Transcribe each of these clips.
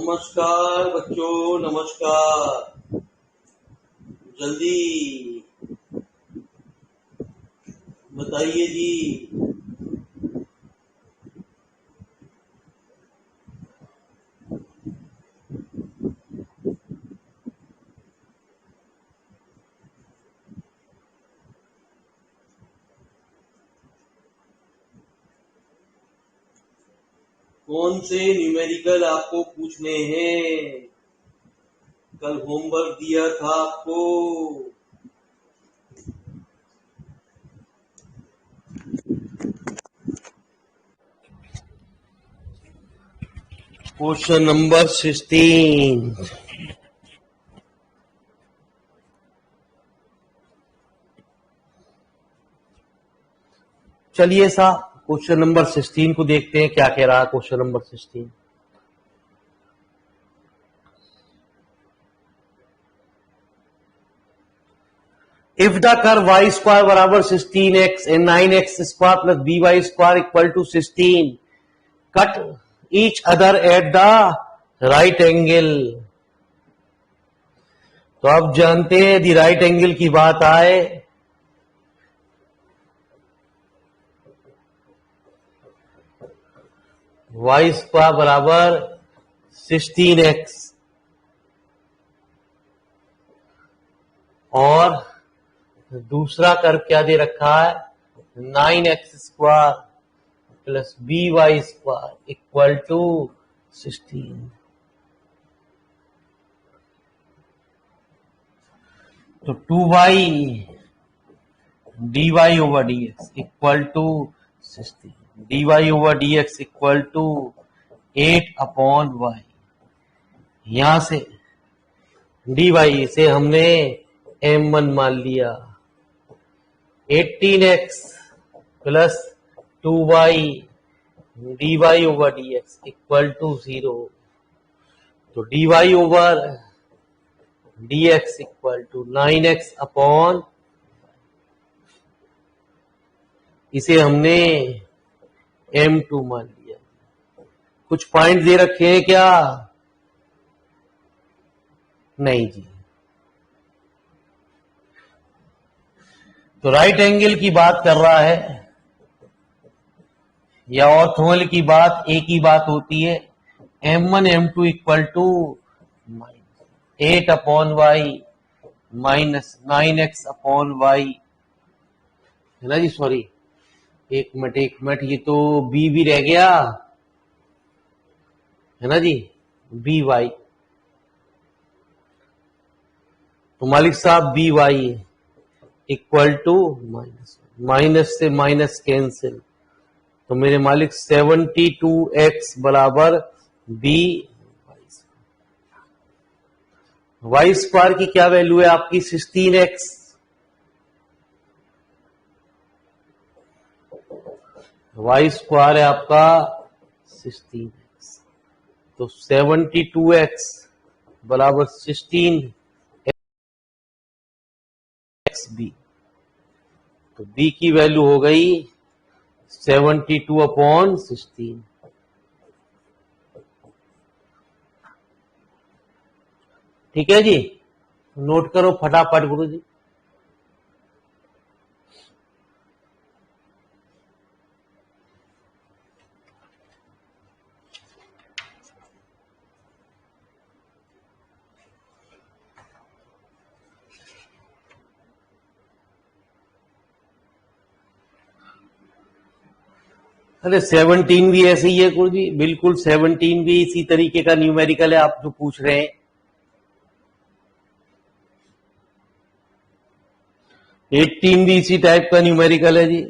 नमस्कार बच्चों, नमस्कार। जल्दी बताइए जी। कौन से न्यूमेरिकल आपको पूछने हैं? कल होमवर्क दिया था आपको। Question number 16। चलिए सा क्वेश्चन नंबर 16 को देखते हैं क्या कह रहा है question number 16। If the curve y square बराबर 16x and 9x square plus by square equal to 16 cut each other at the right angle। तो अब जानते हैं यदि राइट एंगल की बात आए y स्क्वायर बराबर 16x और दूसरा कर्व क्या दे रखा है 9x square plus by square equal to 16। तो 2y dy over dx equal to 16, dy over dx equal to 8/y। यहां से dy से हमने m1 मान लिया। 18x plus 2y dy over dx equal to 0। तो dy over dx equal to 9x upon, इसे हमने m2 मान लिया। कुछ पॉइंट दे रखे हैं क्या? नहीं जी। तो राइट एंगल की बात कर रहा है या ऑर्थोगोनल की बात एक ही बात होती है, m1 m2 equal to 8/y minus 9x upon y है ना जी। सॉरी एक मिनट ये तो b भी रह गया है ना जी, बी वाई। तो मालिक साहब B Y equal to minus से माइनस कैंसिल, तो मेरे मालिक 72x बराबर बी वाई स्क्वायर की क्या वैल्यू है आपकी 16x। वाई स्क्वायर है आपका 16x, तो 72x बराबर 16 बी। तो बी की वैल्यू हो गई 72/16। ठीक है जी, नोट करो फटाफट गुरु जी। अरे 17 भी ऐसे ही है गुरु जी, बिल्कुल 17 भी इसी तरीके का न्यूमेरिकल है आप जो पूछ रहे हैं। 18 भी इसी टाइप का न्यूमेरिकल है जी।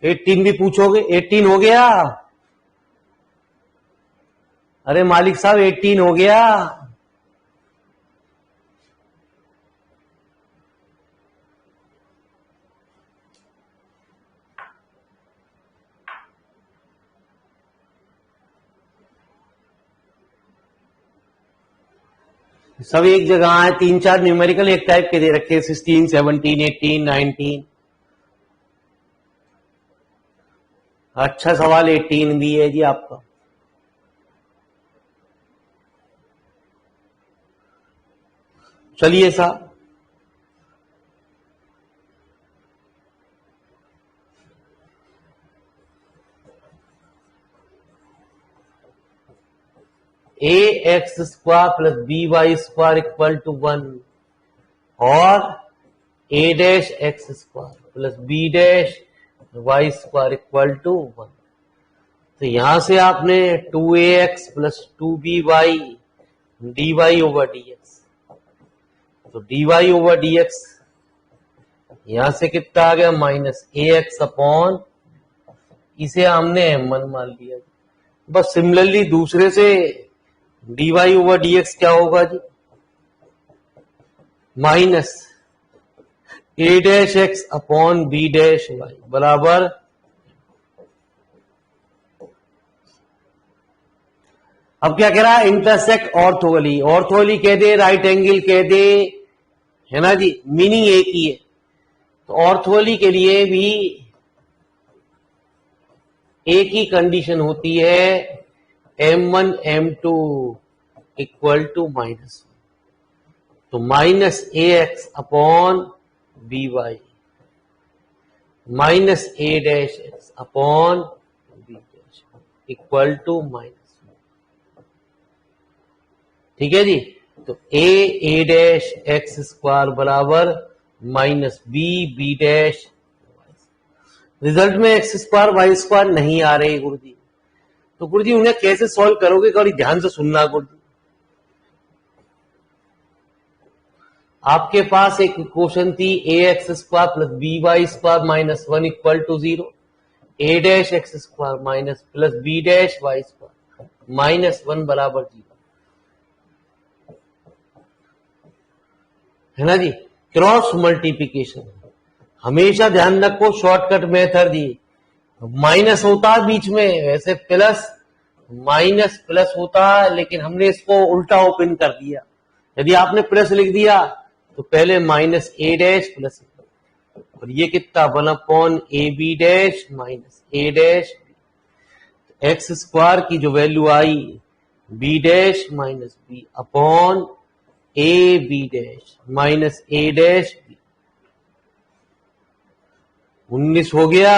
एटीन भी पूछोगे? 18 हो गया। अरे मालिक साहब 18 हो गया। सब एक जगह है, 3-4 न्यूमेरिकल एक टाइप के दे रखे, 16, 17, 18, 19। अच्छा सवाल 18 भी है जी आपका। चलिए साहब, a x square plus b y square equal to 1 और a dash x square plus b dash y square equal to 1। तो यहां से आपने 2ax plus 2by dy over dx, तो dy ओवर dx यहां से कितना आ गया, माइनस ax अपॉन, इसे हमने m1 मान लिया। बस सिमिलरली दूसरे से dy ओवर dx क्या होगा जी, माइनस ए dash x upon b dash y बराबर, अब क्या कह रहा है, इंटरसेक्ट ऑर्थोगोनली। ऑर्थोगोनली कह दे, राइट एंगल कह दे, है ना जी, मीनिंग एक ही है। तो ऑर्थोगोनली के लिए भी एक ही कंडीशन होती है, m1 m2 equal to minus, तो minus a x upon b y minus A dash x upon b dash equal to minus, ठीक है जी। तो ए डैश एक्स स्क्वायर बराबर माइनस बी डैश, रिजल्ट में एक्स स्क्वायर वाई स्क्वायर नहीं आ रहे गुरुजी। तो गुरुजी उन्हें कैसे सॉल्व करोगे, थोड़ी ध्यान से सुनना गुरुजी। आपके पास एक इक्वेशन थी a x square plus b y square minus 1 equal to 0, a dash x square minus plus b dash y square minus 1 बराबर 0, है ना जी। क्रॉस मल्टीप्लीकेशन हमेशा ध्यान रखो, शॉर्टकट मेथड दी, माइनस होता है बीच में, वैसे प्लस माइनस प्लस होता है, लेकिन हमने इसको उल्टा ओपन कर दिया। यदि आपने प्लस लिख दिया तो पहले माइनस ए डैश प्लस, और ये कितना 1 upon A B dash minus A dash, x square की जो वैल्यू आई B dash minus B upon A B dash minus A dash B. 19 हो गया,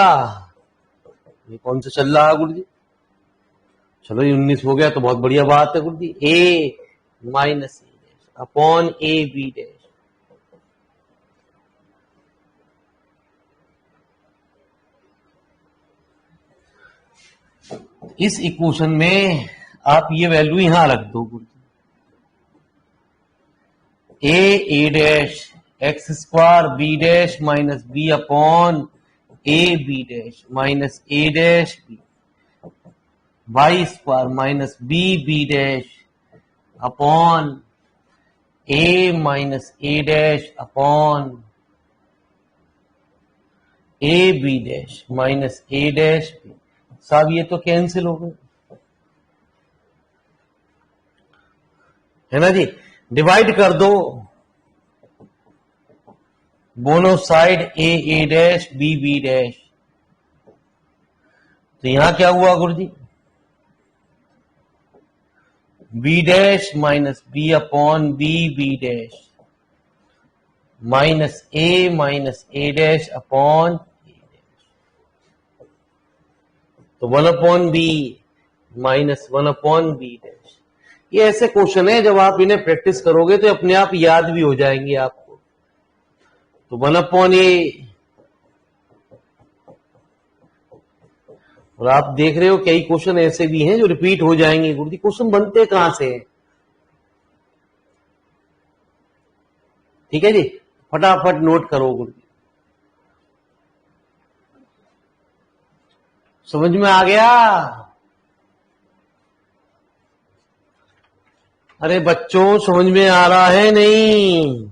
ये कौन सा चल रहा है गुरु जी, चलो ये 19 हो गया तो बहुत बढ़िया बात है गुरु जी। A minus A dash upon A B dash, इस इक्वेशन में आप ये वैल्यू यहां रख दो गुरु जी, a dash x square b dash minus B upon A B dash minus A dash b y square minus b dash upon a minus A dash upon A B dash minus A dash b. साहब ये तो cancel हो गए, है ना जी। Divide कर दो दोनों side a dash b dash, तो यहां क्या हुआ गुरु जी, b dash minus B upon b dash minus A dash upon a dash, तो 1 upon B minus 1 upon b dash. ये ऐसे क्वेश्चन है जब आप इन्हें प्रैक्टिस करोगे तो अपने आप याद भी हो जाएंगे आपको। तो 1 अपॉन ए, और आप देख रहे हो कई क्वेश्चन ऐसे भी हैं जो रिपीट हो जाएंगे गुरुजी। क्वेश्चन बनते कहां से हैं, ठीक है जी, फटाफट नोट करो गुरुजी। समझ में आ गया? अरे बच्चों समझ में आ रहा है नहीं?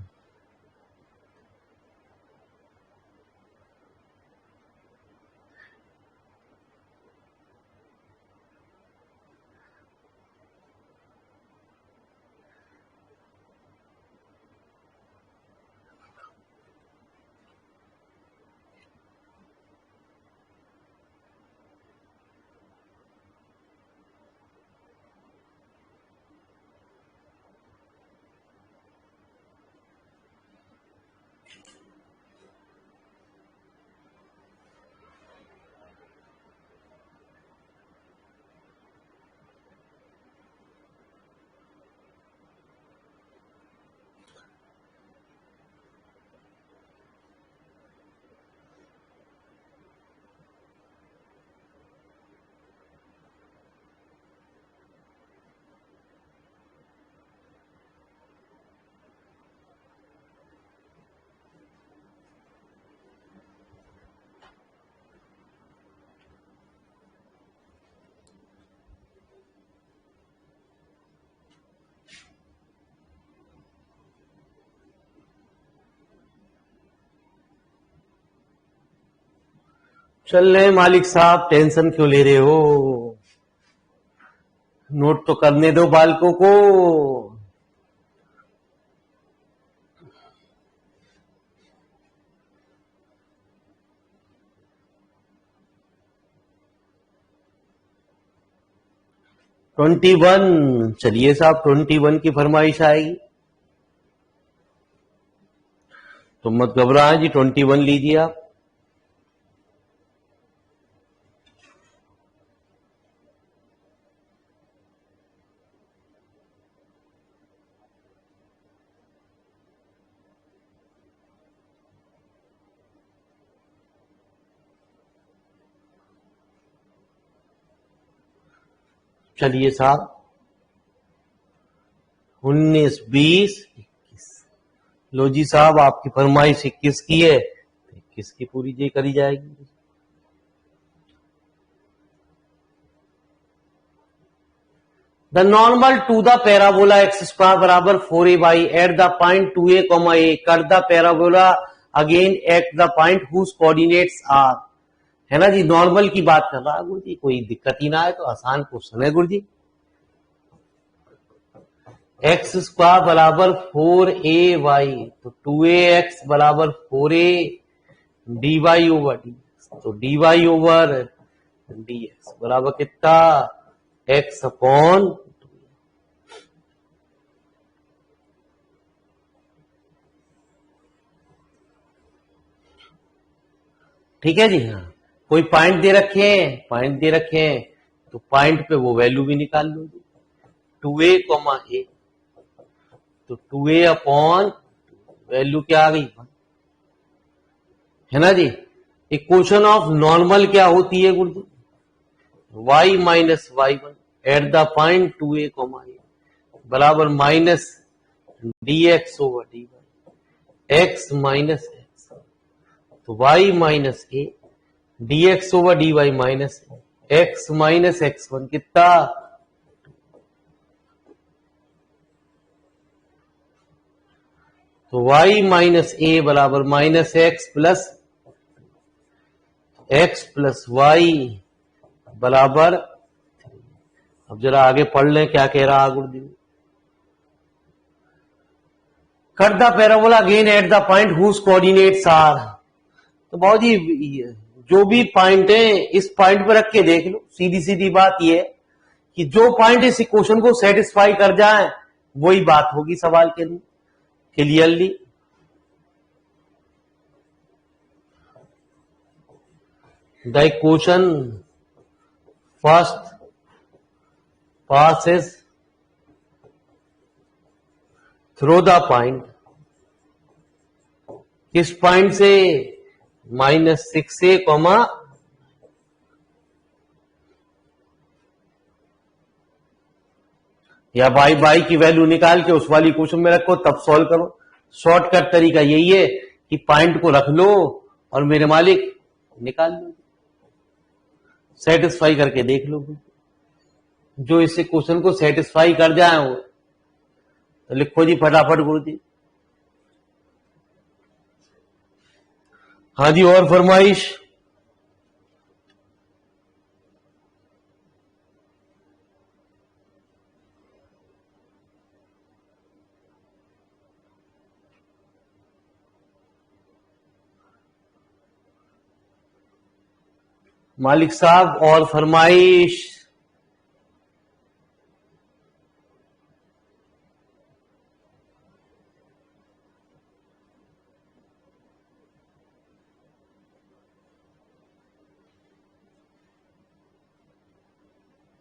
चल रहे मालिक साहब, टेंशन क्यों ले रहे हो? नोट तो करने दो बालकों को। ट्वेंटी वन, चलिए साहब 21 की फरमाइश आएगी तो मत घबराएं जी, 21 लीजिए आप। चलिए साहब 19, 20, 21। लो जी साहब, आपकी फरमाइश 21 की है, 21 की पूरी जी करी जाएगी। The normal to the parabola X square बराबर 4a by at the point 2a, a cut the parabola again at the point whose coordinates are. है ना जी, नॉर्मल की बात कर रहा है गुरु जी, कोई दिक्कत ही ना है, तो आसान क्वेश्चन है गुरु जी। एक्स स्क्वायर बराबर 4a तो 2ax बराबर 4a dy ओवर डी, तो dy ओवर dx बराबर कितना, x अपॉन। ठीक है जी। हाँ, कोई पॉइंट दे रखे हैं, पॉइंट दे रखे हैं तो पॉइंट पे वो वैल्यू भी निकाल लो। 2a, a तो 2a अपॉन वैल्यू क्या आ गई, है ना जी। इक्वेशन ऑफ नॉर्मल क्या होती है गुरु जी, y माइनस y1 eight the point 2a, a बराबर minus dx over dy, x minus x, तो y minus a dx over dy minus x माइनस x1 कितना, तो y माइनस a बराबर माइनस x प्लस y बराबर। अब जरा आगे पढ़ लें क्या कह रहा गुरुदेव। Cut the parabola again at the point whose coordinates are. तो बहुत जी जो भी पॉइंट है इस पॉइंट पर रख के देख लो, सीधी सीधी बात यह है कि जो पॉइंट इस इक्वेशन को सेटिस्फाई कर जाए वही बात होगी सवाल के लिए clearly. The equation first passes through the point, किस पॉइंट से, -6a, या बाई की वैल्यू निकाल के उस वाली क्वेश्चन में रखो तब सॉल्व करो। शॉर्टकट तरीका यही है कि पॉइंट को रख लो और मेरे मालिक निकाल लो, सेटिस्फाई करके देख लो। जो इस क्वेश्चन को सेटिस्फाई कर जाए वो तो लिखो जी फटाफट गुरु जी। हाँ जी, और फरमाइश। मालिक साहब और फरमाइश।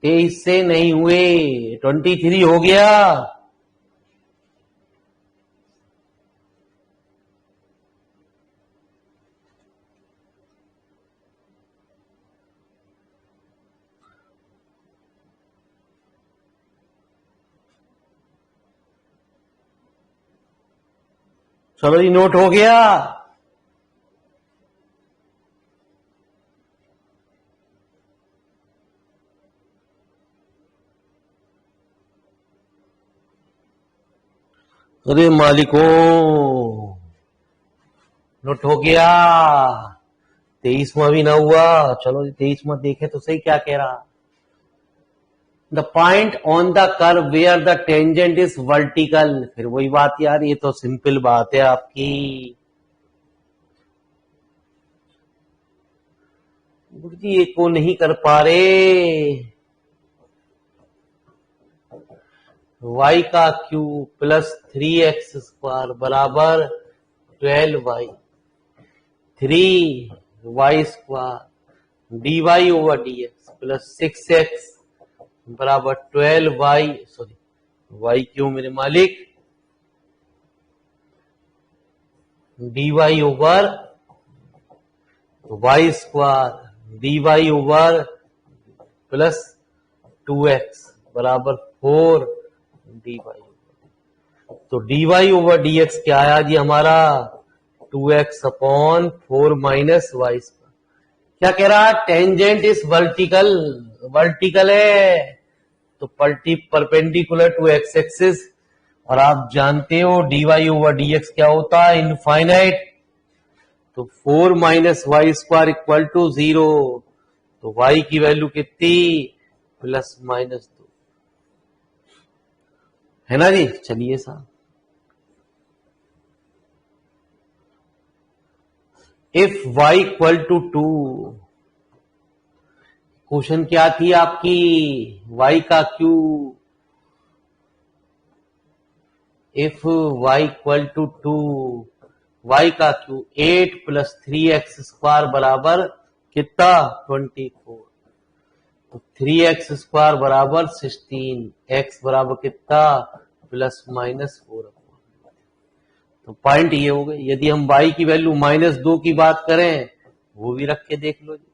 इससे नहीं हुए, 23 हो गया। चलो जी, नोट हो गया। अरे मालिकों, नोट हो गया। 23वां भी ना हुआ। चलो 23वां देखे तो सही क्या कह रहा। The point on the curve where the tangent is vertical. फिर वही बात यार, ये तो सिंपल बात है आपकी। गुरुजी ये को नहीं कर पा रहे। y का क्यूब प्लस 3x² बराबर 12y, 3y² dy over dx plus 6x बराबर 12y, सॉरी y क्यों मेरे मालिक, dy over y² dy over plus 2x बराबर 4 dy। तो dy ओवर dx क्या आया जी हमारा 2x अपॉन 4 माइनस y²। क्या कह रहा, टेंजेंट इज वर्टिकल, वर्टिकल है तो परपेंडिकुलर टू एक्स एक्सिस। और आप जानते हो dy ओवर dx क्या होता है, इनफाइनाइट। तो 4 माइनस y² इक्वल टू 0। तो y की वैल्यू कितनी, प्लस माइनस 2, है ना जी। चलिए साहब, if y equal to 2, question क्या थी आपकी, y का क्यूब, इफ y इक्वल टू 2, y का क्यूब 8 प्लस 3x² बराबर कितना 24। तो 3x² बराबर 16, x बराबर कितना प्लस माइनस 4। तो पॉइंट ये हो गए। यदि हम y की वैल्यू -2 की बात करें, वो भी रख के देख लो जी,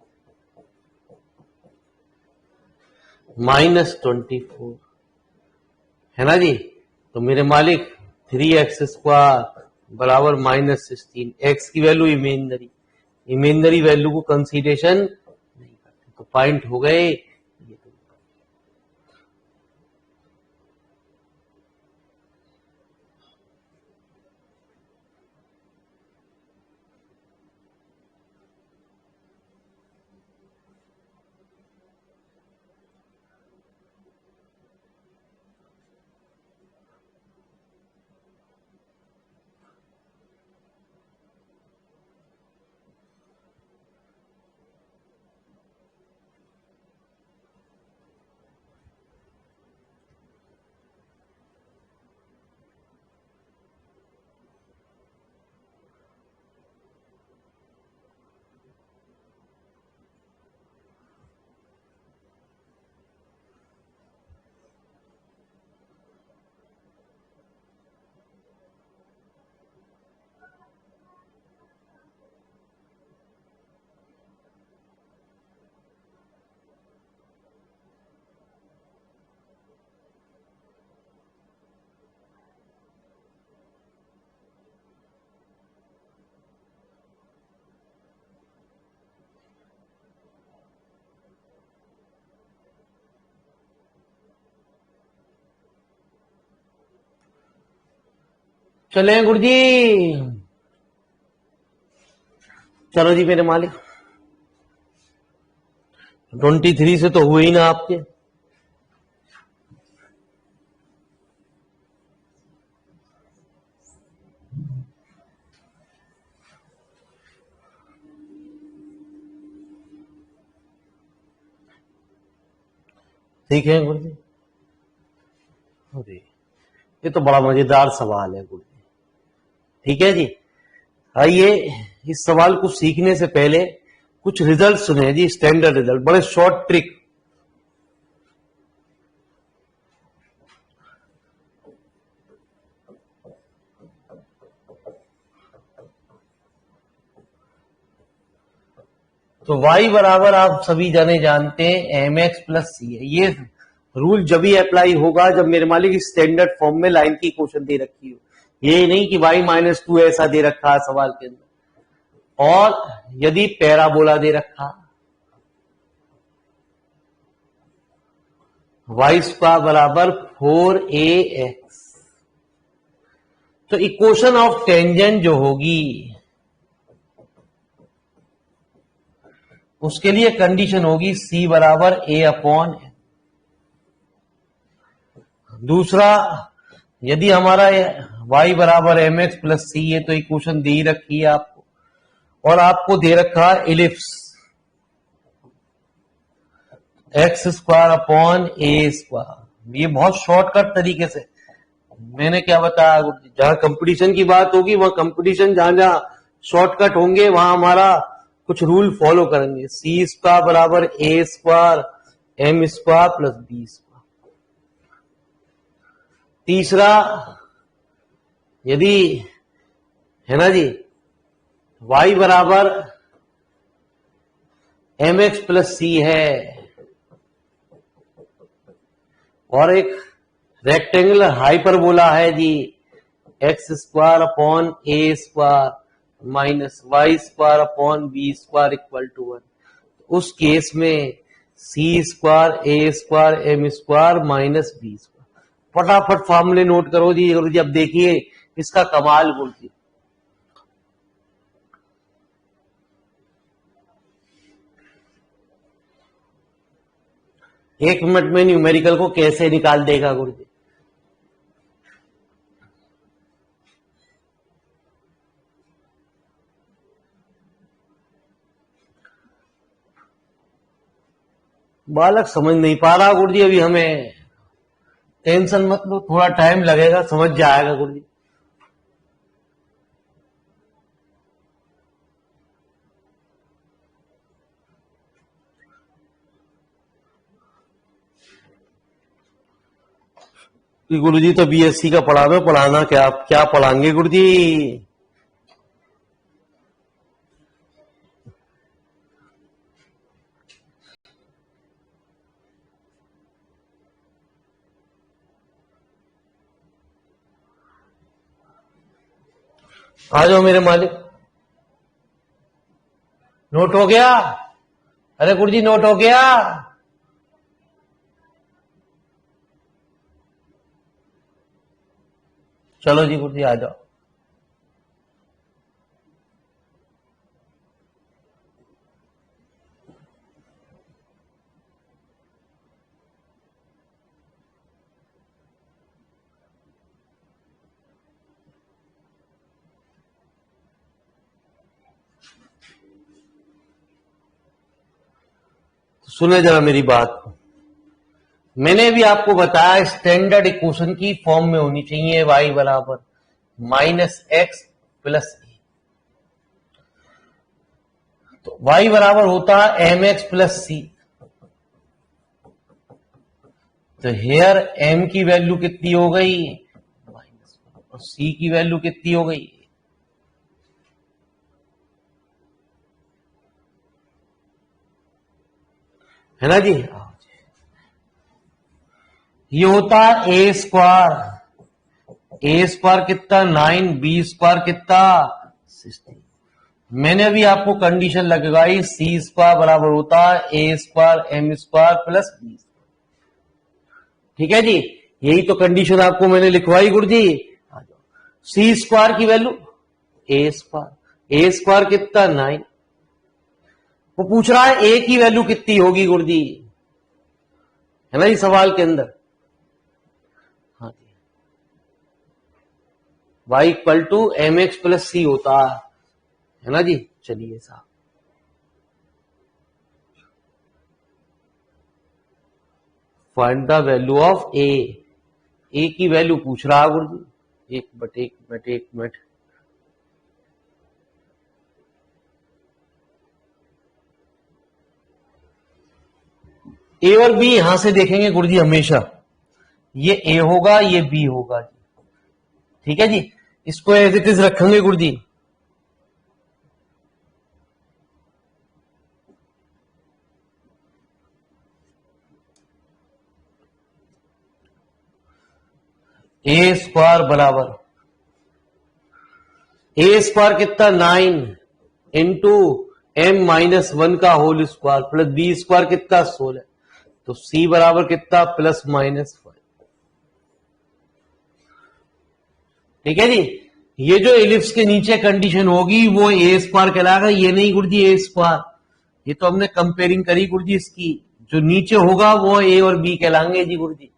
-24, है ना जी। तो मेरे मालिक 3x² बराबर -16, x की वैल्यू इमेजिनरी, इमेजिनरी वैल्यू को कंसीडरेशन नहीं करते। तो पॉइंट हो गए। चले गुरुजी, चलो जी मेरे मालिक, 23 से तो हुए ही ना आपके। ठीक है गुरुजी, ये तो बड़ा मजेदार सवाल है गुरुजी। ठीक है जी, आइए इस सवाल को सीखने से पहले कुछ रिजल्ट सुने जी, स्टैंडर्ड रिजल्ट, बड़े शॉर्ट ट्रिक। तो y बराबर आप सभी जाने जानते हैं mx प्लस सी है। ये रूल जब भी अप्लाई होगा जब मेरे मालिक स्टैंडर्ड फॉर्म में लाइन की क्वेश्चन दे रखी हो, ये नहीं कि y-2 ऐसा दे रखा है सवाल के अंदर। और यदि पैराबोला दे रखा, y² बराबर 4ax, तो इक्वेशन ऑफ टेंजेंट जो होगी उसके लिए कंडीशन होगी C बराबर A अपॉन N। दूसरा, यदि हमारा y बराबर mx प्लस सी है तो इक्वेशन दे ही रखी है आपको, और आपको दे रखा है ellipse x square upon a square. ये बहुत शॉर्टकट तरीके से मैंने क्या बताया, जहां कंपटीशन की बात होगी वहां कंपटीशन, जहां जहां शॉर्टकट होंगे वहां हमारा कुछ रूल फॉलो करेंगे। सी स्क्वायर बराबर a square m square plus B square. तीसरा, यदि है ना जी y बराबर एम एक्स प्लस सी है और एक रेक्टेंगुलर हाइपरबोला है जी x square upon a square minus y square upon b square equal to 1, उस केस में c square a square m square minus b square. फटाफट फॉर्मूले नोट करो जी। अब देखिए इसका कमाल बोलती, एक मिनट में न्यूमेरिकल को कैसे निकाल देगा गुरुजी। बालक समझ नहीं पा रहा गुरुजी, अभी हमें टेंशन मत लो, थोड़ा टाइम लगेगा, समझ जाएगा गुरुजी। गुरुजी तो बीएससी का पढ़ा दो, पढ़ाना क्या क्या पढ़ाएंगे गुरुजी। आ जाओ मेरे मालिक। नोट हो गया? अरे गुरुजी नोट हो गया? चलो जी गुरुजी आ जाओ। सुने जरा मेरी बात, मैंने भी आपको बताया स्टैंडर्ड इक्वेशन की फॉर्म में होनी चाहिए y बराबर माइनस एक्स प्लस ए। तो y बराबर होता है एम एक्स प्लस सी। तो हेयर m की वैल्यू कितनी हो गई माइनस, और c की वैल्यू कितनी हो गई, है ना जी। ये होता है ए स्क्वायर, ए स्क्वायर कितना 9, बी स्क्वायर कितना 16। मैंने अभी आपको कंडीशन लगाई सी स्क्वायर बराबर होता है a square m square plus b. ठीक है जी, यही तो कंडीशन आपको मैंने लिखवाई गुरुजी। सी स्क्वायर की वैल्यू ए स्क्वायर कितना 9, वो पूछ रहा है ए की वैल्यू कितनी होगी गुरुजी, है ना जी सवाल के अंदर। हाँ जी, y equal to m x plus c होता है ना जी। चलिए साहब, find the value of a की वैल्यू पूछ रहा है गुरुजी। एक मिनट ए और बी यहां से देखेंगे गुरुजी हमेशा, ये ए होगा ये बी होगा जी। ठीक है जी, इसको एज इट इज रखेंगे गुरुजी। ए स्क्वायर बराबर ए स्क्वायर कितना 9 इंटू एम माइनस 1 का whole square plus B square कितना 16। तो सी बराबर कितना प्लस माइनस 5। ठीक है जी, ये जो एलिप्स के नीचे कंडीशन होगी वो ए स्क्वायर कहलाएगा। ये नहीं गुरुजी ए स्क्वायर, ये तो हमने कंपेयरिंग करी गुरुजी, इसकी जो नीचे होगा वो ए और बी कहलाएंगे जी गुरुजी।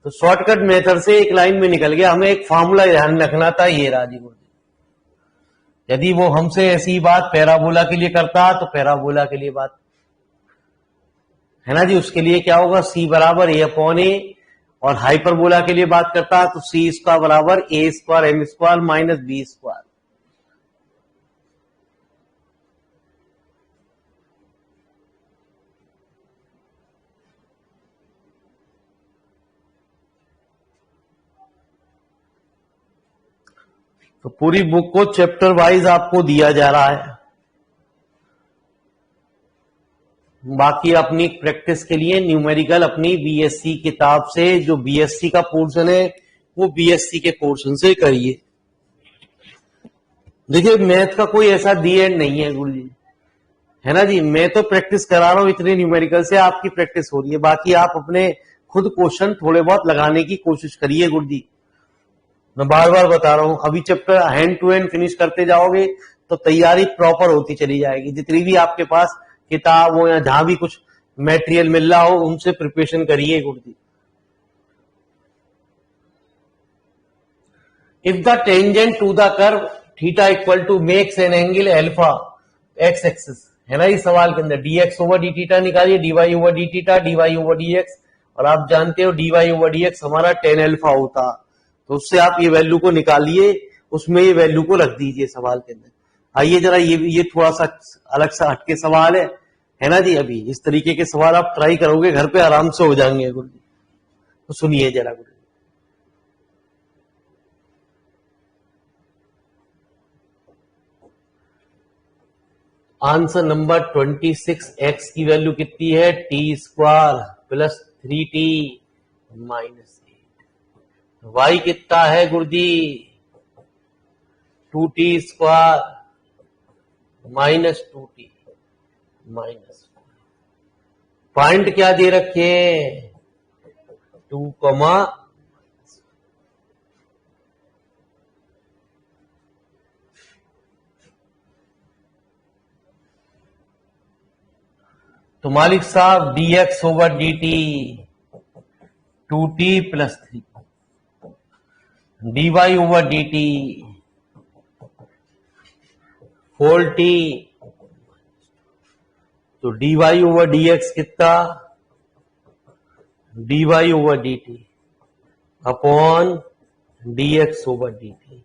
तो शॉर्टकट मेथड से एक लाइन में निकल गया, हमें एक फॉर्मूला ध्यान रखना था, ये रहा जी गुरुजी। यदि वो हमसे ऐसी बात पैराबोला के लिए करता तो पैराबोला के लिए बात है ना जी, उसके लिए क्या होगा, सी बराबर ए अपॉन ए, और हाइपरबोला के लिए बात करता तो सी स्क्वायर बराबर a square m square minus b square. तो पूरी बुक को चैप्टर वाइज आपको दिया जा रहा है। बाकी अपनी प्रैक्टिस के लिए न्यूमेरिकल अपनी बीएससी किताब से, जो बीएससी का पोर्शन है वो बीएससी के पोर्शन से करिए। देखिए मैथ का कोई ऐसा दी एंड नहीं है गुरु जी, है ना जी। मैं तो प्रैक्टिस करा रहा हूं, इतने न्यूमेरिकल से आपकी प्रैक्टिस हो रही है, बाकी आप अपने खुद क्वेश्चन थोड़े बहुत लगाने की कोशिश करिए गुरु जी। मैं बार बार बता रहा हूं, अभी chapter hand to hand finish करते जाओगे तो तैयारी प्रॉपर होती चली जाएगी। जितनी भी आपके पास किताब हो या जहां भी कुछ मटेरियल मिल रहा हो, उनसे प्रिपरेशन करिए गुरु जी। If the tangent to the curve theta equal to makes an angle alpha x axis, है ना इस सवाल के अंदर dx ओवर डी थीटा निकालिए, dy over d theta, dy over dx, और आप जानते हो dy ओवर dx हमारा tan अल्फा होता, तो उससे आप ये वैल्यू को निकालिए, उसमें ये वैल्यू को रख दीजिए सवाल के अंदर। आइए जरा ये थोड़ा सा अलग सा हटके सवाल है ना जी। अभी इस तरीके के सवाल आप ट्राई करोगे घर पे, आराम से हो जाएंगे गुरु जी। तो सुनिए जरा गुरु जी। आंसर नंबर 26, एक्स की वैल्यू कितनी है, T square plus 3t minus 8। Y कितना है गुरुजी, 2t square minus 2t minus. Point क्या दे रखे हैं, 2, तो मालिक साहब dx over dt 2t plus 3, dy over dt 4t, तो dy ओवर dx कितना, dy over dt upon dx over dt।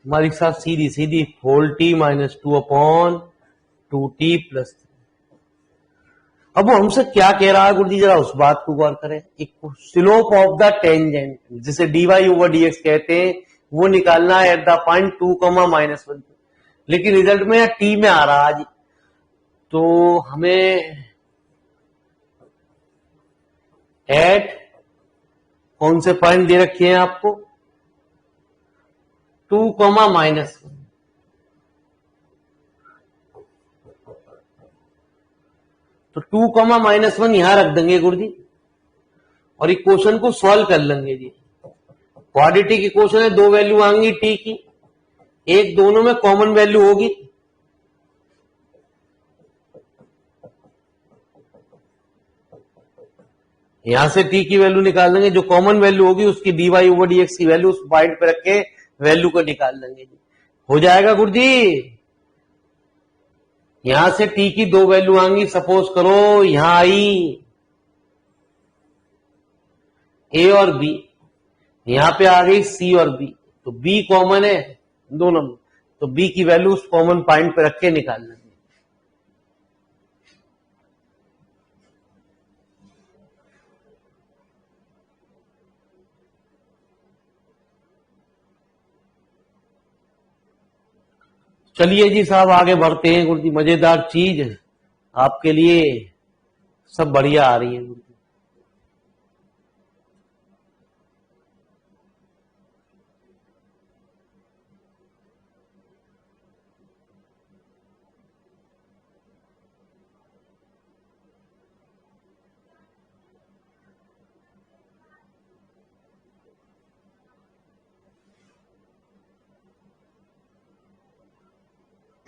मालिक साहब सीधी सीधी 4t minus 2 upon 2t plus 3। अब वो हमसे क्या कह रहा है गुरुजी, जरा उस बात को गौर करें। एक स्लोप ऑफ द टेंजेंट जिसे dy ओवर dx कहते हैं, वो निकालना है एट द पॉइंट 2, -1, लेकिन रिजल्ट में t में आ रहा है, तो हमें एट कौन से पॉइंट दे रखे हैं आपको, 2, -1, तो 2, -1 यहां रख देंगे गुरुजी, और इक्वेशन को सॉल्व कर लेंगे जी। क्वाड्रेटिक इक्वेशन है, दो वैल्यू आएंगी टी की, एक दोनों में कॉमन वैल्यू होगी, यहां से टी की वैल्यू निकाल देंगे, जो कॉमन वैल्यू होगी उसकी dy ओवर dx की वैल्यू उस पॉइंट पे रख के वैल्यू को निकाल देंगे जी। हो जाएगा गुरुजी। यहां से टी की दो वैल्यू आएंगी, सपोज करो यहां आई ए और बी, यहां पे आ गई सी और बी, तो बी कॉमन है दोनों में, तो बी की वैल्यू उस कॉमन पॉइंट पे रख के निकाल लेंगे। चलिए जी साहब आगे बढ़ते हैं गुरुजी, मजेदार चीज आपके लिए सब बढ़िया आ रही है गुरुजी।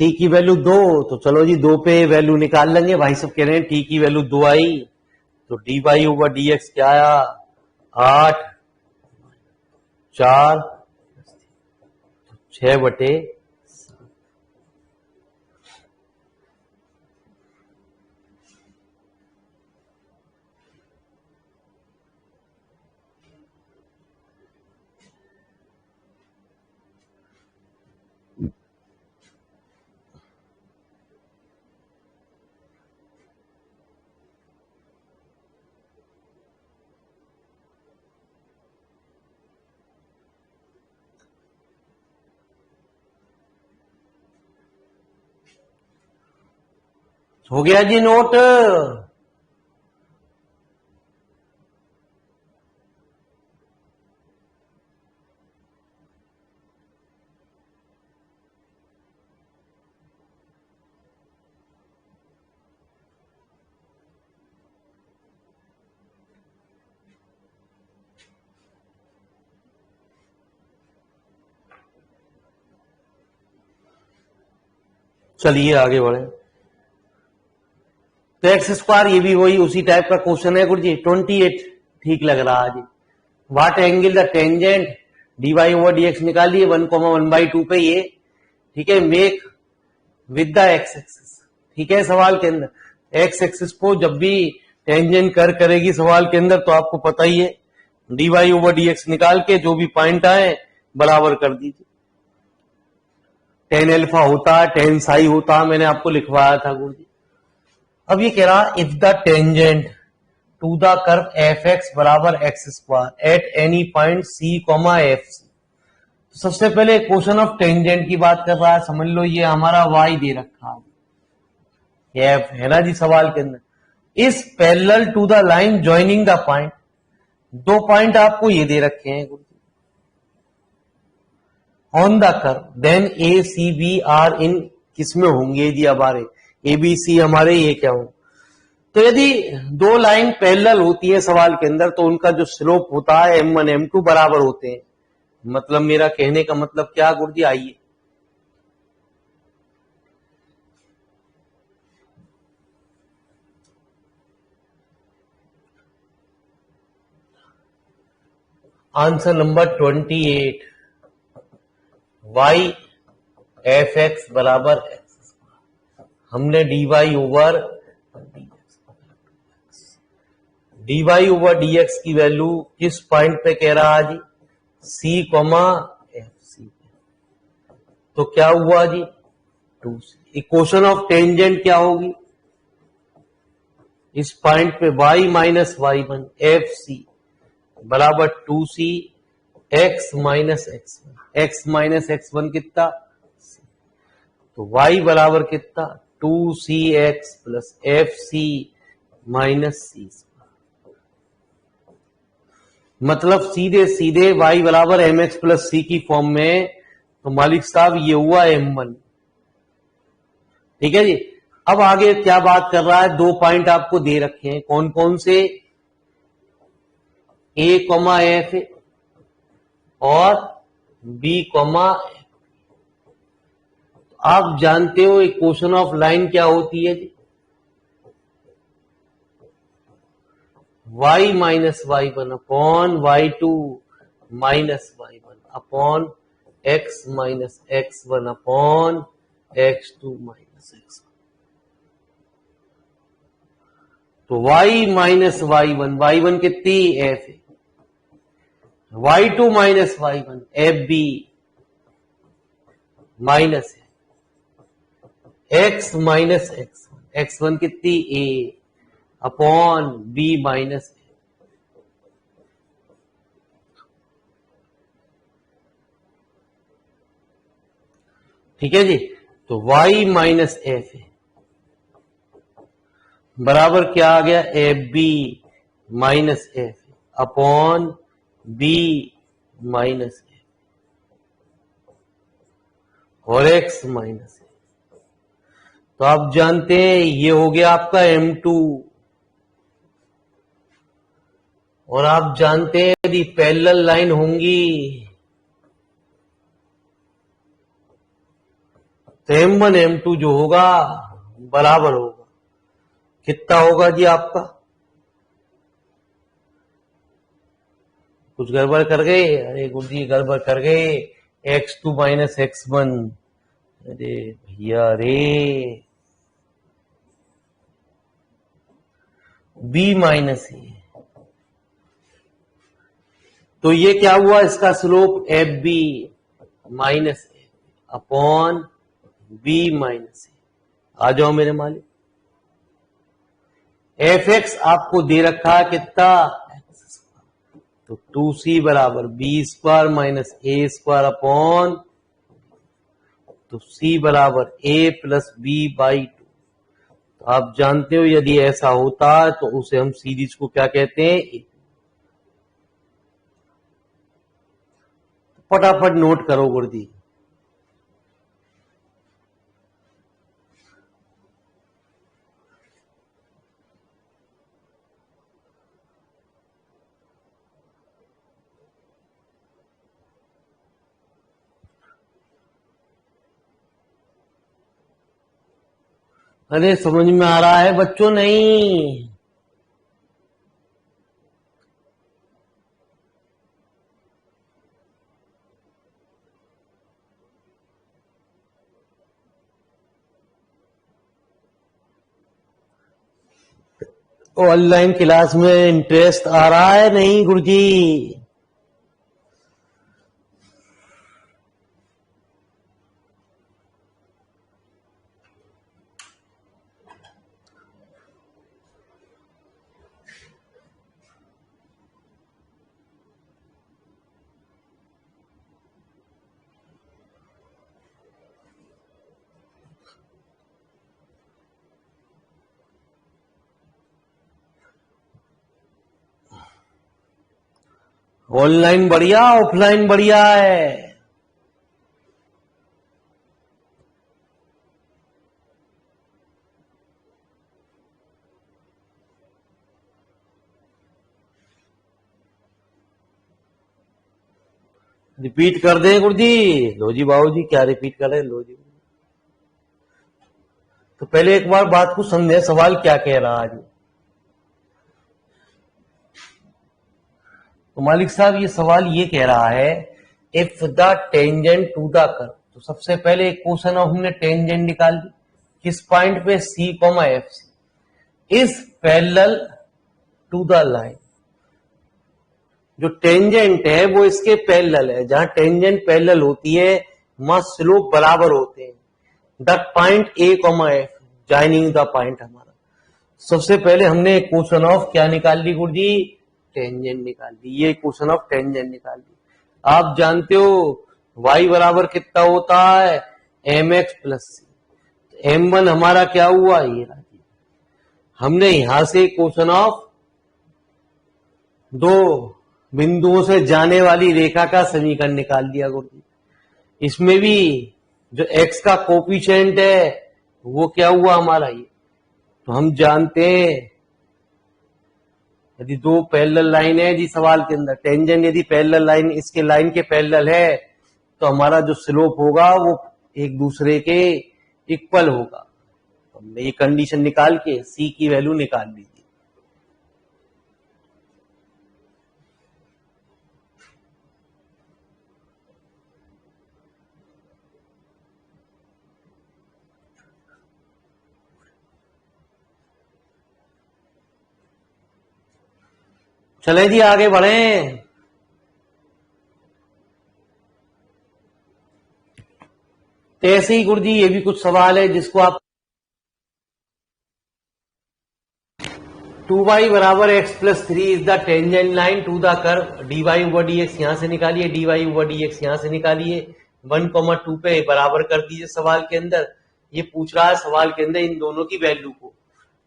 टी की वैल्यू 2, तो चलो जी 2 पे वैल्यू निकाल लेंगे। भाई सब कह रहे हैं टी की वैल्यू 2 आई, तो D Y over D X क्या आया, 8, 4, 6/। हो गया जी नोट। चलिए आगे बढ़े। तो एक्स स्क्वायर, ये भी वही उसी टाइप का क्वेश्चन है गुरुजी। 28 ठीक लग रहा है जी। What angle the tangent d Y over D x निकालिए 1,1/2 पे, ये ठीक है। Make with the x axis, ठीक है। सवाल के अंदर एक्स एक्सिस को जब भी टेंजेंट कर करेगी सवाल के अंदर, तो आपको पता ही है D Y over D X निकाल के जो भी पॉइंट आए बराबर कर दीजिए। टेन एल्फा होता है, टेन साई होता है, मैंने आपको लिखवाया था गुरुजी। अब ये कह रहा if the tangent to the curve f x बराबर x square at any point c comma f c. सबसे पहले क्वेश्चन ऑफ टेंजेंट की बात कर रहा है। समझ लो ये हमारा वाई दे रखा है, एफ है ना जी सवाल के अंदर। इस parallel to the line joining the point, दो पॉइंट आपको ये दे रखे हैं on the curve, then A C B are in किसमें होंगे जी हमारे, ए बी सी हमारे ये क्या हो। तो यदि दो लाइन पैरेलल होती है सवाल के अंदर, तो उनका जो स्लोप होता है m1 m2 बराबर होते हैं। मतलब मेरा कहने का मतलब क्या गुरुजी, आइए answer number 28, Y F x बराबर एक्स, हमने डी वाई ओवर dx की वैल्यू किस पॉइंट पे कह रहा है जी, C, एफ सी। तो क्या हुआ जी 2C। इक्वेशन ऑफ टेंजेंट क्या होगी इस पॉइंट पे, y माइनस y1 एफ सी बराबर 2C x माइनस x1, x माइनस x1 कितना, तो y बराबर कितना 2CX plus f c minus c. मतलब सीधे सीधे y बराबर एम एक्स प्लस सी की फॉर्म में, तो मालिक साहब ये हुआ m1, ठीक है जी। अब आगे क्या बात कर रहा है, दो पॉइंट आपको दे रखे हैं, कौन कौन से, a, एफ और b, एफ। आप जानते हो इक्वेशन ऑफ लाइन क्या होती है जी, y माइनस y1 अपॉन y2 माइनस y1 अपॉन x माइनस x1 अपॉन x2 माइनस x1। तो y माइनस y1 कितनी f है, y2 माइनस y1 एफ बी माइनस है x माइनस x1 कितनी a अपॉन b माइनस ए। ठीक है जी। तो y माइनस एफ है बराबर क्या आ गया, F B minus F upon B minus F और x माइनस ए। तो आप जानते हैं ये हो गया आपका m2, और आप जानते हैं यदि पैरेलल लाइन होंगी तो M1 M2 जो होगा बराबर होगा, कितना होगा जी आपका? कुछ गड़बड़ कर गए? अरे गुरुजी गड़बड़ कर गए, x2 माइनस x1। अरे भैया रे, b माइनस ए, तो ये क्या हुआ, इसका slope F B minus a upon B minus ए। आ जाओ मेरे मालिक, एफ एक्स आपको दे रखा है कितना, तो 2c बराबर बी स्क्वायर माइनस ए स्क्वायर अपॉन, तो c बराबर a प्लस बी बाई 2। तो आप जानते हो यदि ऐसा होता है तो उसे हम सीरीज को क्या कहते हैं, फटाफट नोट करो गुरुजी। अरे समझ में आ रहा है बच्चों? नहीं, ऑनलाइन क्लास में इंटरेस्ट आ रहा है नहीं गुरुजी? ऑनलाइन बढ़िया, ऑफलाइन बढ़िया है? रिपीट कर दें गुरुजी? लो जी बाबू जी, क्या रिपीट कर रहे हैं? लो जी, तो पहले एक बार बात को समझे, सवाल क्या कह रहा है आज। तो मालिक साहब ये सवाल ये कह रहा है, if the tangent to the curve, तो सबसे पहले एक क्वेश्चन ऑफ हमने टेंजेंट निकाल ली, किस पॉइंट पे, c comma f c is parallel to the line. जो टेंजेंट है वो इसके पैरेलल है, जहां टेंजेंट पैरेलल होती है वहां स्लोप बराबर होते हैं। The point A comma F joining the point हमारा। सबसे पहले हमने एक क्वेश्चन ऑफ क्या निकाल ली गुरुजी, टेंजेंट निकाल ली। ये क्वेश्चन ऑफ टेंजेंट निकाल ली। आप जानते हो y बराबर कितना होता है, एम एक्स प्लस सी। एम वन हमारा क्या हुआ, ये राजी। हमने यहां से क्वेश्चन ऑफ दो बिंदुओं से जाने वाली रेखा का समीकरण निकाल दिया गुरुजी। इसमें भी जो x का कोफिशिएंट है वो क्या हुआ हमारा, ये तो हम जानते हैं यदि दो पैरेलल लाइन है जी सवाल के अंदर, टेंजेंट यदि पैरेलल लाइन इसके लाइन के पैरेलल है तो हमारा जो स्लोप होगा वो एक दूसरे के इक्वल होगा। तो हमने ये कंडीशन निकाल के सी की वैल्यू निकाल ली थी। चले जी आगे बढ़ें। तो ऐसे ही गुरुजी ये भी कुछ सवाल है जिसको आप 2y बराबर x plus 3 is the tangent line to the curve, dy over dx यहां से निकालिए, dy ओवर dx यहां से निकालिए, 1,2 पे बराबर कर दीजिए सवाल के अंदर। ये पूछ रहा है सवाल के अंदर इन दोनों की वैल्यू को।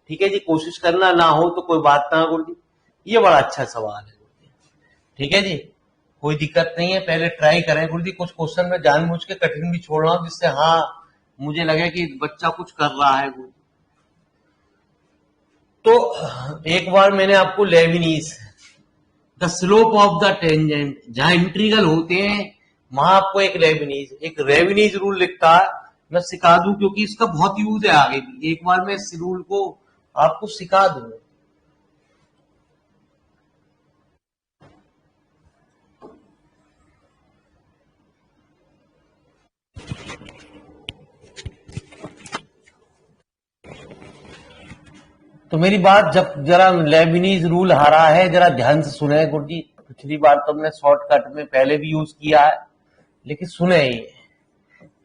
ठीक है जी, कोशिश करना, ना हो तो कोई बात ना गुरुजी। ये बड़ा अच्छा सवाल है गुरुजी। ठीक है जी, कोई दिक्कत नहीं है, पहले ट्राई करें गुरुजी। कुछ क्वेश्चन में जानबूझ के कठिन भी छोड़ रहा हूं जिससे हाँ मुझे लगे कि बच्चा कुछ कर रहा है गुरुजी। तो एक बार मैंने आपको Leibniz the slope of the tangent, जहां इंटीग्रल होते हैं वहां आपको एक लेविनीज रूल लिखता है मैं सिखा दूं, क्योंकि इसका बहुत यूज है आगे भी। एक बार मैं इस रूल को आपको सिखा दूं। तो मेरी बात जब जरा लेबनीज रूल आ रहा है, जरा ध्यान से सुने गुरुजी। पिछली बार तो हमने शॉर्टकट में पहले भी यूज किया है, लेकिन सुने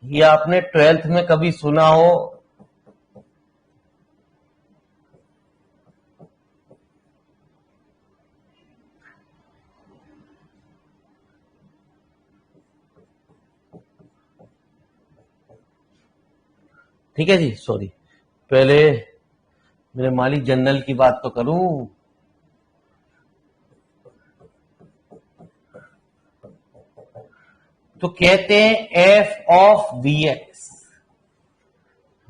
ये आपने 12th में कभी सुना हो? ठीक है जी, सॉरी, पहले मेरे मालिक जनरल की बात तो करूं। तो कहते हैं F of V X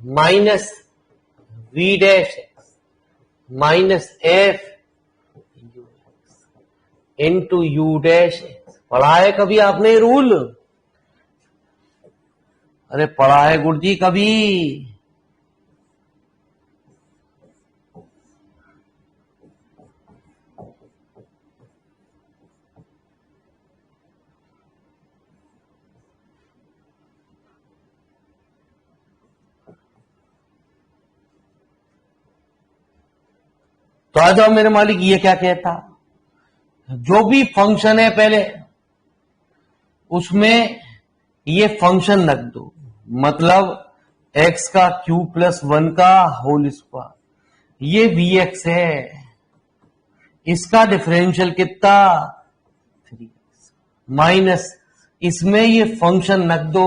minus V dash X minus F into U dash X. पढ़ा है कभी आपने रूल? अरे पढ़ा है गुरुजी कभी? तो आ जाओ मेरे मालिक, ये क्या कहता, जो भी फंक्शन है पहले उसमें ये फंक्शन रख दो, मतलब x का क्यूब प्लस 1 का होल स्क्वायर, ये वी एक्स है, इसका डिफरेंशियल कितना 3x माइनस इसमें ये फंक्शन रख दो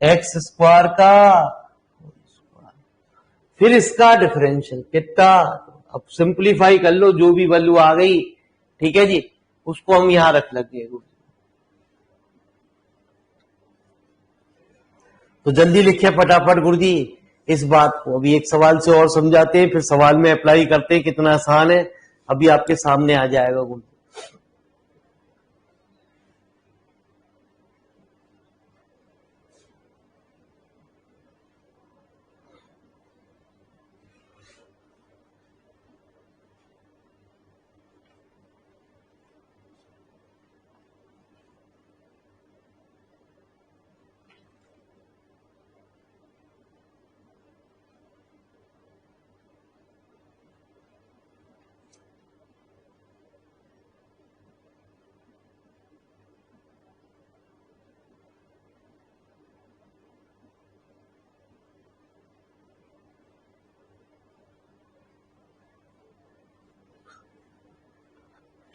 एक्स स्क्वायर का होल स्क्वायर, फिर इसका डिफरेंशियल कितना। अब सिंप्लीफाई कर लो, जो भी वैल्यू आ गई, ठीक है जी, उसको हम यहां रख लेंगे। तो जल्दी लिखिए फटाफट गुरुजी इस बात को। अभी एक सवाल से और समझाते हैं, फिर सवाल में अप्लाई करते हैं, कितना आसान है अभी आपके सामने आ जाएगा गुरुजी।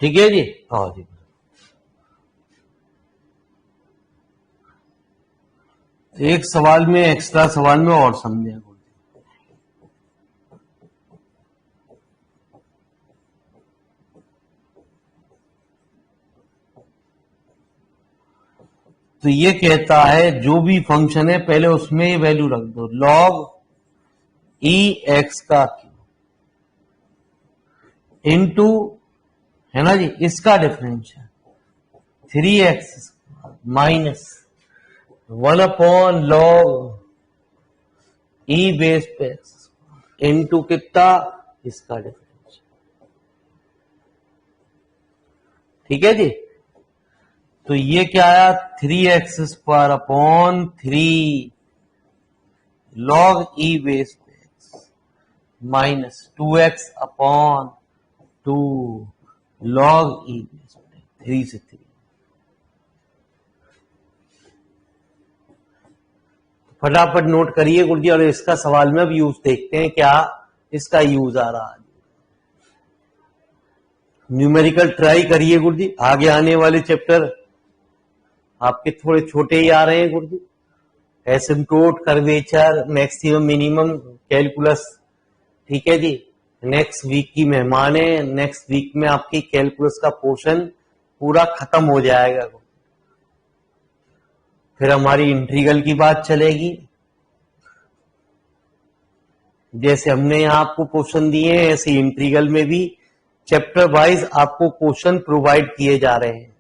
ठीक है जी, हाँ जी। एक सवाल में, एक्स्ट्रा सवाल में और समझे। तो ये कहता है जो भी फंक्शन है पहले उसमें ये वैल्यू रख दो, लॉग ई एक्स का क्यूब इनटू, है ना जी, इसका differential 3x minus 1 upon log e base पे एक्स इनटू कितना, इसका डिफरेंशियल। ठीक है जी, तो ये क्या आया 3x square upon 3 log e base पे x minus 2x upon 2 log e base पे 3 से 3। फटाफट नोट करिए गुरुजी, और इसका सवाल में अब यूज देखते हैं क्या इसका यूज आ रहा है। न्यूमेरिकल ट्राई करिए गुरुजी, आगे आने वाले चैप्टर आपके थोड़े छोटे ही आ रहे हैं गुरुजी। Asymptote, curvature, maximum minimum, calculus. ठीक है जी, नेक्स्ट वीक की मेहमान है, नेक्स्ट वीक में आपकी कैलकुलस का पोर्शन पूरा खत्म हो जाएगा। फिर हमारी इंटीग्रल की बात चलेगी, जैसे हमने यहां आपको क्वेश्चन दिए हैं ऐसे इंटीग्रल में भी चैप्टर वाइज आपको क्वेश्चन प्रोवाइड किए जा रहे हैं।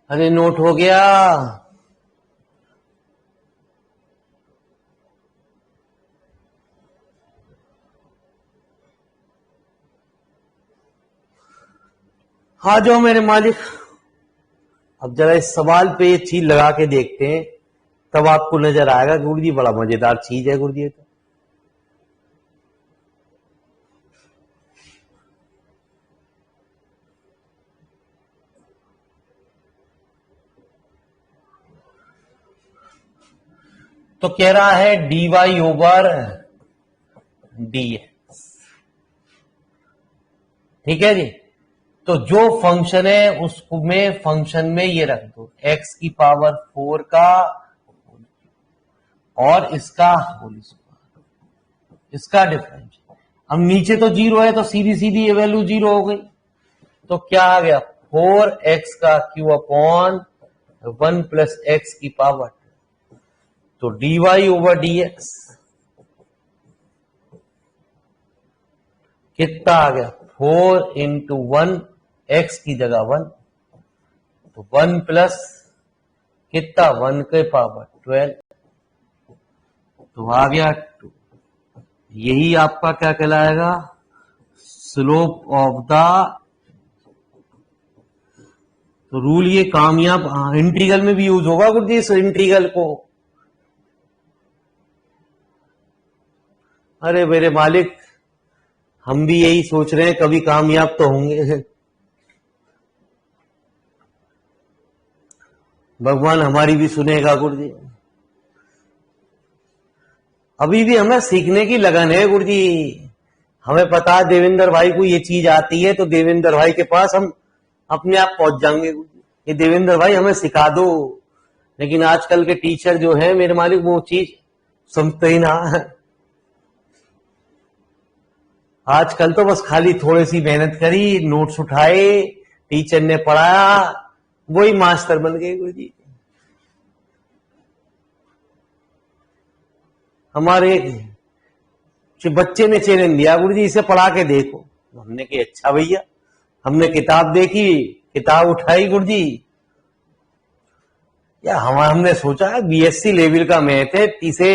अरे नोट हो गया। हाँ जाओ मेरे मालिक, अब जरा इस सवाल पे ये चीज लगा के देखते हैं, तब आपको नजर आएगा गुरु जी बड़ा मजेदार चीज है गुरु जी। तो कह रहा है dy ओवर dx, ठीक है जी। तो जो फंक्शन है उसमें फंक्शन में ये रख दो x की पावर 4 का और इसका होल स्क्वायर, इसका डिफरेंस। अब नीचे तो जीरो है तो सीधी सीधी ये वैल्यू जीरो हो गई, तो क्या आ गया 4x का क्यू अपॉन 1 प्लस एक्स की पावर। तो dy ओवर dx कितना आ गया 4 इंटू 1, एक्स की जगह 1, तो 1 प्लस कितना 1 के पावर 12, तो आ गया 2। यही आपका क्या कहलाएगा स्लोप ऑफ द, तो रूल ये कामयाब इंटीग्रल में भी यूज होगा गुरुजी इस इंटीग्रल को। अरे मेरे मालिक हम भी यही सोच रहे हैं कभी कामयाब तो होंगे, भगवान हमारी भी सुनेगा गुरुजी। अभी भी हमें सीखने की लगन है गुरुजी। हमें पता है देवेंद्र भाई को ये चीज आती है तो देवेंद्र भाई के पास हम अपने आप पहुंच जाएंगे गुरुजी, ये देवेंद्र भाई हमें सिखा दो। लेकिन आजकल के टीचर जो है मेरे मालिक वो चीज समझते ही ना है। आजकल तो बस खाली थोड़ी सी मेहनत करी, नोट्स उठाए, टीचर ने पढ़ाया, वही मास्टर बन गए गुरुजी। हमारे बच्चे ने चैलेंज दिया गुरुजी इसे पढ़ा के देखो, हमने कहा अच्छा भैया। हमने किताब देखी, किताब उठाई गुरुजी, या हमने सोचा बीएससी लेवल का मैथ है, इसे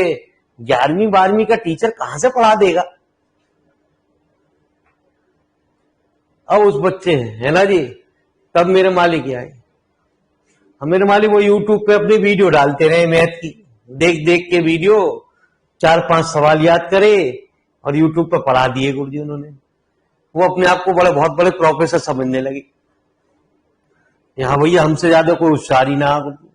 11वीं 12वीं का टीचर कहां से पढ़ा देगा। अब उस बच्चे है ना जी, तब मेरे मालिक आए, मेरे मालिक वो यूट्यूब पे अपनी वीडियो डालते रहे मैथ की, देख देख के वीडियो 4-5 सवाल याद करे और यूट्यूब पे पढ़ा दिए गुरुजी उन्होंने। वो अपने आप को बड़े बहुत बड़े प्रोफेसर समझने लगे। यहाँ भैया हमसे ज्यादा कोई होशियारी ना गुरुजी।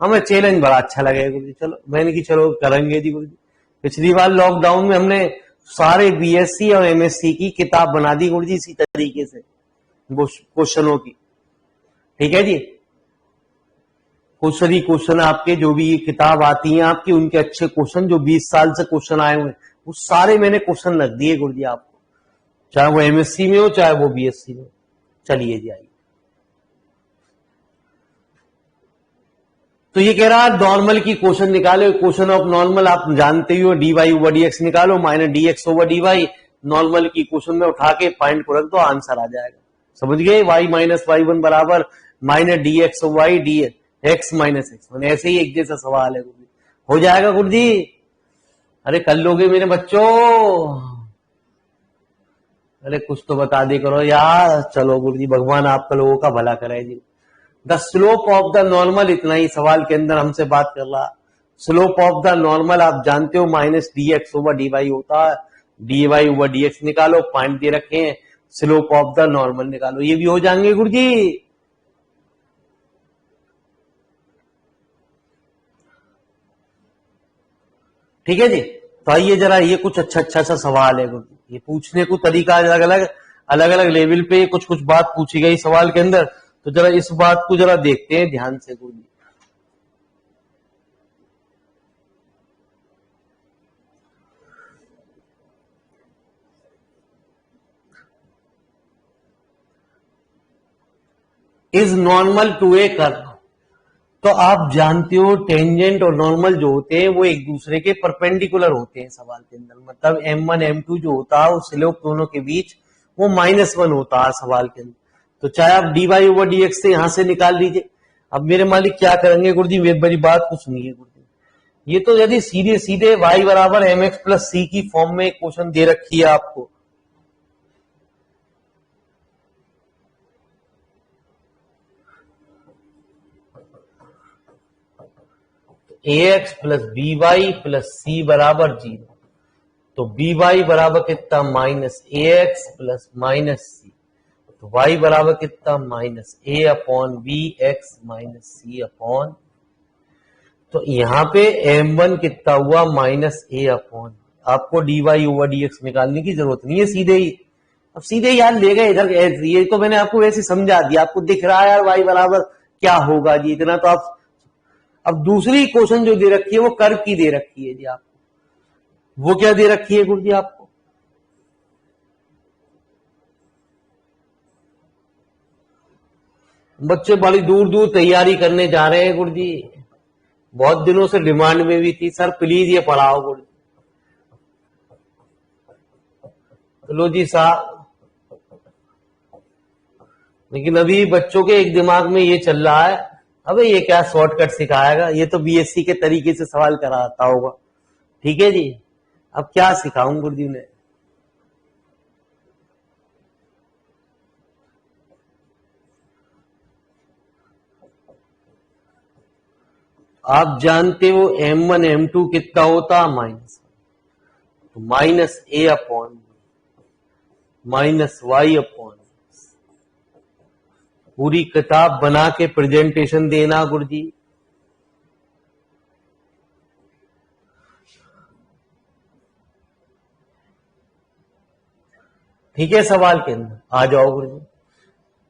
हमें चैलेंज बड़ा अच्छा लगेगा गुरुजी, चलो मैंने की चलो करेंगे जी गुरुजी। पिछली बार लॉकडाउन में हमने सारे बीएससी और एमएससी की किताब बना दी गुरुजी इसी तरीके से क्वेश्चनों की, ठीक है जी। क्वेश्चन आपके जो भी किताब आती हैं आपकी, उनके अच्छे क्वेश्चन जो 20 साल से क्वेश्चन आए हुए वो सारे मैंने क्वेश्चन रख दिए गुरुजी आपको, चाहे वो एमएससी में हो चाहे वो बीएससी में। चलिए जी आइए। तो ये कह रहा है नॉर्मल की क्वेश्चन निकालो, क्वेश्चन ऑफ नॉर्मल आप जानते ही हो, dy ओवर dx निकालो minus dx over dy। Normal की क्वेश्चन में उठा के पॉइंट को रख दो, आंसर आ जाएगा। समझ गए, y माइनस y1 बराबर minus dx over y dx x minus x। ऐसे ही एक जैसा सवाल है गुरुजी, हो जाएगा गुरुजी। अरे कर लोगे मेरे बच्चों, अरे कुछ तो बता दे करो यार। चलो गुरुजी भगवान आपका लोगों का भला करे जी। The slope of the normal, इतना ही सवाल के अंदर हमसे बात कर रहा। स्लोप ऑफ द नॉर्मल आप जानते हो माइनस dx ओवर dy होता है, dy ओवर dx निकालो, पॉइंट दे रखे हैं, स्लोप ऑफ द नॉर्मल निकालो, ये भी हो जाएंगे गुरुजी। ठीक है जी। तो आइए जरा, ये कुछ अच्छा सा सवाल है गुरुजी, ये पूछने को तरीका अलग अलग लेवल पे कुछ कुछ बात पूछी गई सवाल के अंदर। तो जरा इस बात को जरा देखते हैं ध्यान से गुरुजी। Is normal to a curve. तो आप जानते हो टेंजेंट और नॉर्मल जो होते हैं वो एक दूसरे के परपेंडिकुलर होते हैं सवाल के अंदर। मतलब m1 m2 जो होता है वो स्लोप दोनों के बीच वो -1 होता है सवाल के अंदर। तो चाहे आप dy ओवर dx से यहां से निकाल लीजिए। अब मेरे मालिक क्या करेंगे गुरुजी, मेरी बात को सुनिए गुरुजी। ये तो यदि सीधे सीधे y बराबर एम एक्स प्लस सी की फॉर्म में क्वेश्चन दे रखी है आपको, a x plus b y plus c बराबर 0, तो बी वाई बराबर कितना, minus a x plus minus c, तो y बराबर कितना, minus a upon b x minus c upon, तो यहां पे m1 कितना हुआ, माइनस ए अपॉन, आपको dy ओवर dx निकालने की जरूरत नहीं है, सीधे ही अब सीधे यार ले गए इधर। ये तो मैंने आपको वैसे समझा दिया, आपको दिख रहा है यार y बराबर क्या होगा जी, इतना तो आप। अब दूसरी क्वेश्चन जो दे रखी है वो कर्व की दे रखी है जी आपको, वो क्या दे रखी है गुरुजी आपको, बच्चे बड़ी दूर दूर तैयारी करने जा रहे हैं गुरुजी, बहुत दिनों से डिमांड में भी थी, सर प्लीज ये पढ़ाओ गुरुजी। लो जी साहब, लेकिन अभी बच्चों के एक दिमाग में ये चल रहा है, अबे ये क्या शॉर्टकट सिखाएगा, ये तो बीएससी के तरीके से सवाल कराता होगा। ठीक है जी, अब क्या सिखाऊं गुरुजी ने। आप जानते हो m1 m2 कितना होता, माइनस, तो minus a upon minus Y upon, पूरी किताब बना के प्रेजेंटेशन देना गुरुजी। ठीक है, सवाल के अंदर आ जाओ गुरुजी।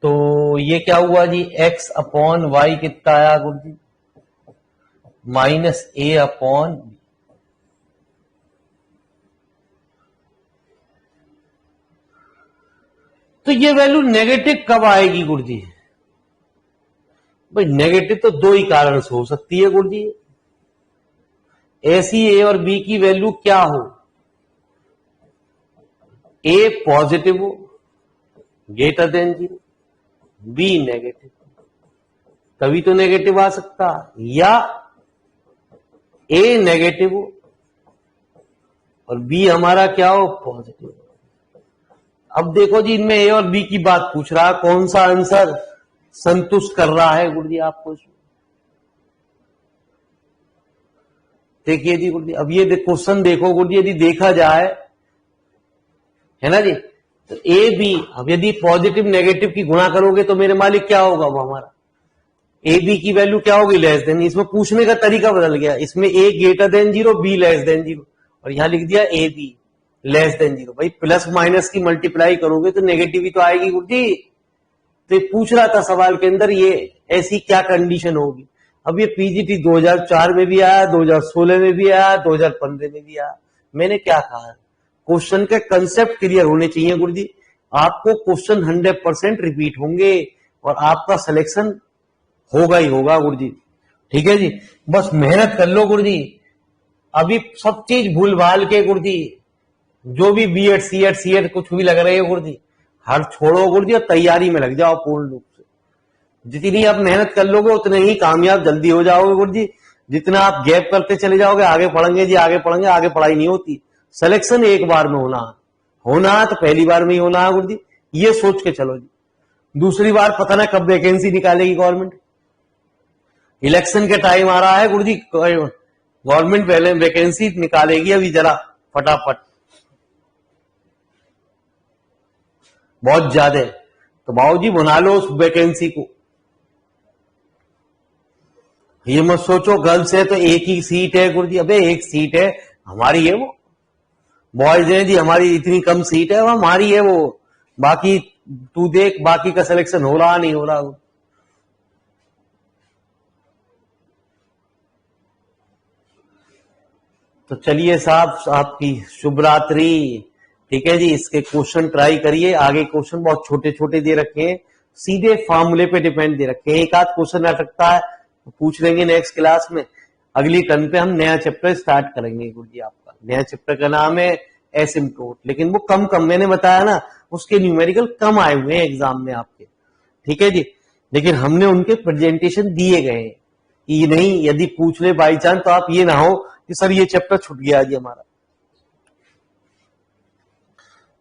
तो ये क्या हुआ जी, x अपॉन वाई कितना आया गुरुजी, माइनस ए अपॉन बी। तो ये वैल्यू नेगेटिव कब आएगी गुरुजी, भाई नेगेटिव तो दो ही कारण से हो सकती है गुरुजी, ऐसी ए और बी की वैल्यू क्या हो, ए पॉजिटिव हो ग्रेटर देन 0, बी नेगेटिव, तभी तो नेगेटिव आ सकता, या ए नेगेटिव हो और बी हमारा क्या हो, पॉजिटिव। अब देखो जी, इनमें ए और बी की बात पूछ रहा है, कौन सा आंसर संतुष्ट कर रहा है गुरुजी आपको इसमें। देखिए जी गुरुजी, अब ये क्वेश्चन देखो गुरुजी, यदि देखा जाए है ना जी, तो ए बी, अब यदि पॉजिटिव नेगेटिव की गुणा करोगे तो मेरे मालिक क्या होगा, वो हमारा ए बी की वैल्यू क्या होगी, लेस देन। इसमें पूछने का तरीका बदल गया, इसमें a greater than 0, b less than 0, और यहां लिख दिया ए बी लेस देन 0। भाई प्लस माइनस की मल्टीप्लाई करोगे तो नेगेटिव ही तो आएगी गुरुजी। तो ये पूछ रहा था सवाल के अंदर, ये ऐसी क्या कंडीशन होगी। अब ये पीजीटी 2004 में भी आया, 2016 में भी आया, 2015 में भी आया। मैंने क्या कहा, क्वेश्चन के कंसेप्ट क्लियर होने चाहिए गुरुजी, आपको क्वेश्चन 100% रिपीट होंगे और आपका सिलेक्शन होगा ही होगा गुरुजी। ठीक है जी, बस मेहनत कर लो गुरुजी। अभी सब चीज भूल भाल के गुरुजी, जो भी बीएड सीएड कुछ भी लग रही है गुरुजी, हर छोड़ो गुरुजी और तैयारी में लग जाओ पूर्ण रूप से। जितनी आप मेहनत कर लोगे उतने ही कामयाब जल्दी हो जाओगे गुरुजी। जितना आप गैप करते चले जाओगे, आगे पढ़ेंगे जी, आगे पढ़ेंगे, आगे पढ़ाई नहीं होती। सिलेक्शन एक बार में होना है तो पहली बार में ही होना है गुरुजी, ये सोच के चलो जी। दूसरी बार पता ना कब वैकेंसी निकालेगी गवर्नमेंट। इलेक्शन के टाइम आ रहा है गुरुजी, गवर्नमेंट पहले वैकेंसी निकालेगी अभी जरा फटाफट, बहुत ज्यादा। तो बाबूजी बना लो उस वैकेंसी को। ये मत सोचो गर्ल्स है तो एक ही सीट है गुरुजी, अबे एक सीट है हमारी है, वो बॉयज है जी हमारी इतनी कम सीट है, वो हमारी है वो, बाकी तू देख बाकी का सिलेक्शन हो रहा नहीं हो रहा। तो चलिए साहब, आपकी शुभ रात्रि। ठीक है जी, इसके क्वेश्चन ट्राई करिए। आगे क्वेश्चन बहुत छोटे छोटे दे रखे हैं, सीधे फार्मूले पे डिपेंड दे रखे हैं। एक आध क्वेश्चन अटकता है तो पूछ लेंगे नेक्स्ट क्लास में। अगली टर्न पे हम नया चैप्टर स्टार्ट करेंगे गुरुजी। आपका नया चैप्टर का नाम है एसिम्प्टोट, लेकिन वो कम मैंने बताया ना, उसके न्यूमेरिकल कम आए हुए हैं एग्जाम में आपके। ठीक है जी, लेकिन हमने उनके प्रेजेंटेशन दिए गए हैं कि ये नहीं, यदि पूछ ले बाई चांस तो आप ये ना हो कि सर ये चैप्टर छूट गया आज हमारा।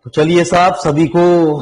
तो चलिए साहब, सभी को